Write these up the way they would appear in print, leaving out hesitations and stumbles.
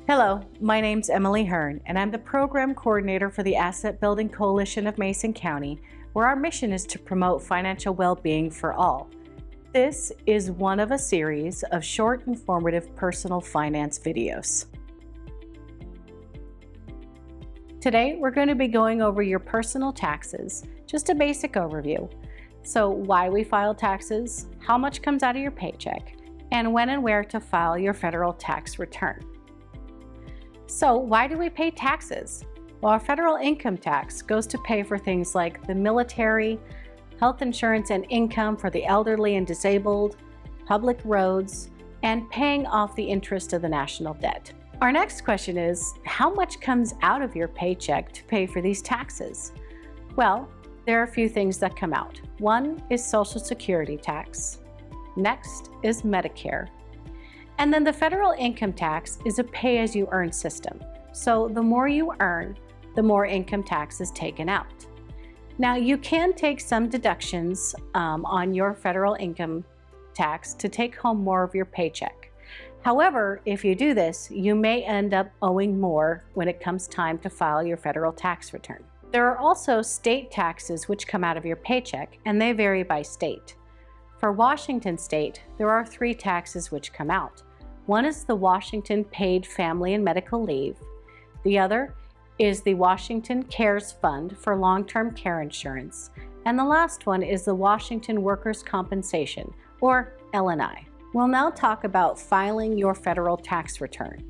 Hello, my name's Emily Hearn, and I'm the Program Coordinator for the Asset Building Coalition of Mason County, where our mission is to promote financial well-being for all. This is one of a series of short, informative personal finance videos. Today, we're going to be going over your personal taxes, just a basic overview. So why we file taxes, how much comes out of your paycheck, and when and where to file your federal tax return. So why do we pay taxes? Well, our federal income tax goes to pay for things like the military, health insurance and income for the elderly and disabled, public roads, and paying off the interest of the national debt. Our next question is, how much comes out of your paycheck to pay for these taxes? Well, there are a few things that come out. One is Social Security tax. Next is Medicare. And then the federal income tax is a pay-as-you-earn system. So the more you earn, the more income tax is taken out. Now you can take some deductions on your federal income tax to take home more of your paycheck. However, if you do this, you may end up owing more when it comes time to file your federal tax return. There are also state taxes which come out of your paycheck, and they vary by state. For Washington state, there are 3 taxes which come out. One is the Washington Paid Family and Medical Leave. The other is the Washington Cares Fund for long-term care insurance. And the last one is the Washington Workers' Compensation, or LNI. We'll now talk about filing your federal tax return.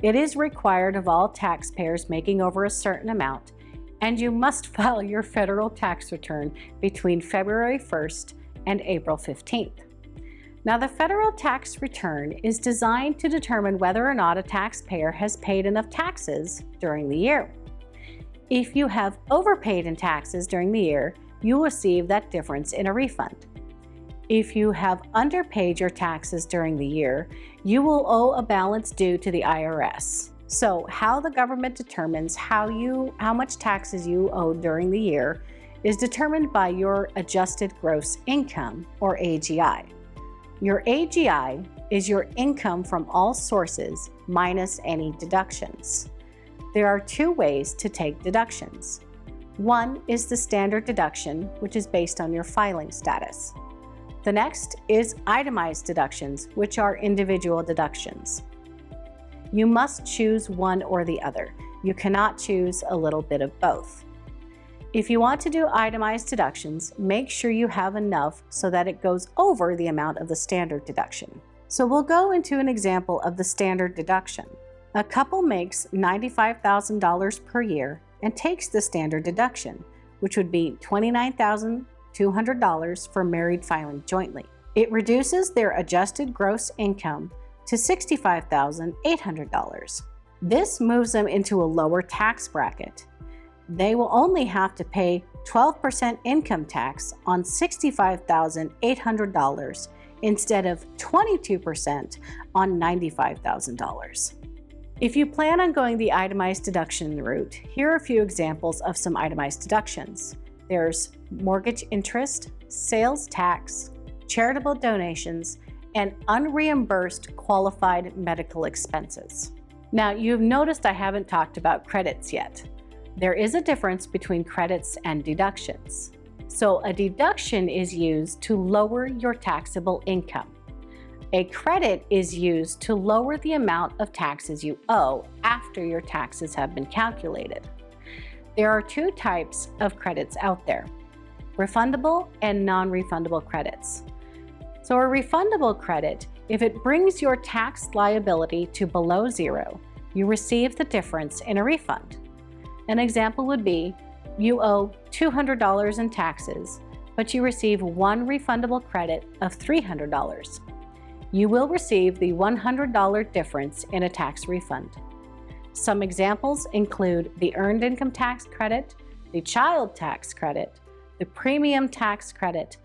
It is required of all taxpayers making over a certain amount, and you must file your federal tax return between February 1st and April 15th. Now, the federal tax return is designed to determine whether or not a taxpayer has paid enough taxes during the year. If you have overpaid in taxes during the year, you will receive that difference in a refund. If you have underpaid your taxes during the year, you will owe a balance due to the IRS. So, how the government determines how much taxes you owe during the year is determined by your adjusted gross income, or AGI. Your AGI is your income from all sources minus any deductions. There are 2 ways to take deductions. One is the standard deduction, which is based on your filing status. The next is itemized deductions, which are individual deductions. You must choose one or the other. You cannot choose a little bit of both. If you want to do itemized deductions, make sure you have enough so that it goes over the amount of the standard deduction. So we'll go into an example of the standard deduction. A couple makes $95,000 per year and takes the standard deduction, which would be $29,200 for married filing jointly. It reduces their adjusted gross income to $65,800. This moves them into a lower tax bracket. They will only have to pay 12% income tax on $65,800 instead of 22% on $95,000. If you plan on going the itemized deduction route, here are a few examples of some itemized deductions. There's mortgage interest, sales tax, charitable donations, and unreimbursed qualified medical expenses. Now, you've noticed I haven't talked about credits yet. There is a difference between credits and deductions. So a deduction is used to lower your taxable income. A credit is used to lower the amount of taxes you owe after your taxes have been calculated. There are 2 types of credits out there: refundable and non-refundable credits. So a refundable credit, if it brings your tax liability to below 0, you receive the difference in a refund. An example would be, you owe $200 in taxes, but you receive 1 refundable credit of $300. You will receive the $100 difference in a tax refund. Some examples include the Earned Income Tax Credit, the Child Tax Credit, the Premium Tax Credit,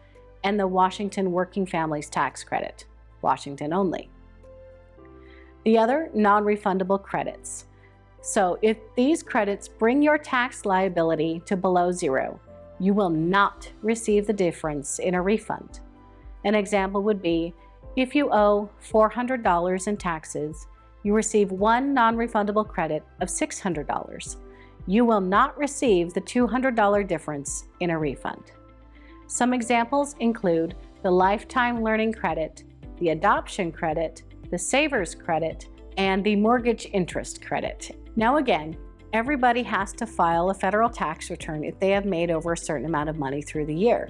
and the Washington Working Families Tax Credit, Washington only. The other non-refundable credits. So if these credits bring your tax liability to below 0, you will not receive the difference in a refund. An example would be, if you owe $400 in taxes, you receive one non-refundable credit of $600. You will not receive the $200 difference in a refund. Some examples include the Lifetime Learning Credit, the Adoption Credit, the Savers Credit, and the Mortgage Interest Credit. Now again, everybody has to file a federal tax return if they have made over a certain amount of money through the year,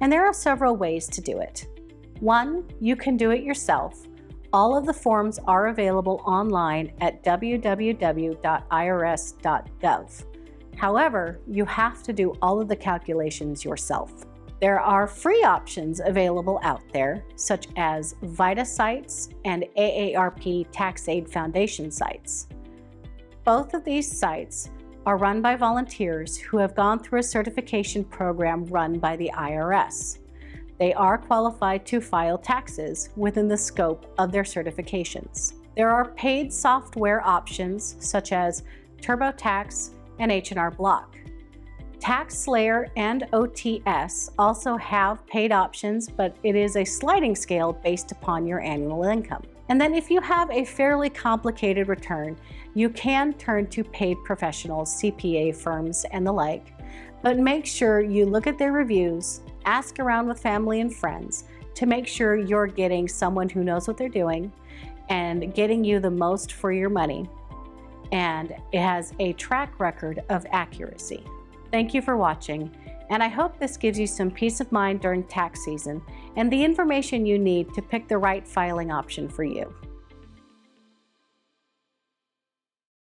and there are several ways to do it. One, you can do it yourself. All of the forms are available online at www.irs.gov. However, you have to do all of the calculations yourself. There are free options available out there, such as VITA sites and AARP Tax Aid Foundation sites. Both of these sites are run by volunteers who have gone through a certification program run by the IRS. They are qualified to file taxes within the scope of their certifications. There are paid software options such as TurboTax and H&R Block. TaxSlayer and OTS also have paid options, but it is a sliding scale based upon your annual income. And then if you have a fairly complicated return, you can turn to paid professionals, CPA firms, and the like, but make sure you look at their reviews, ask around with family and friends to make sure you're getting someone who knows what they're doing and getting you the most for your money, and it has a track record of accuracy. Thank you for watching, and I hope this gives you some peace of mind during tax season and the information you need to pick the right filing option for you.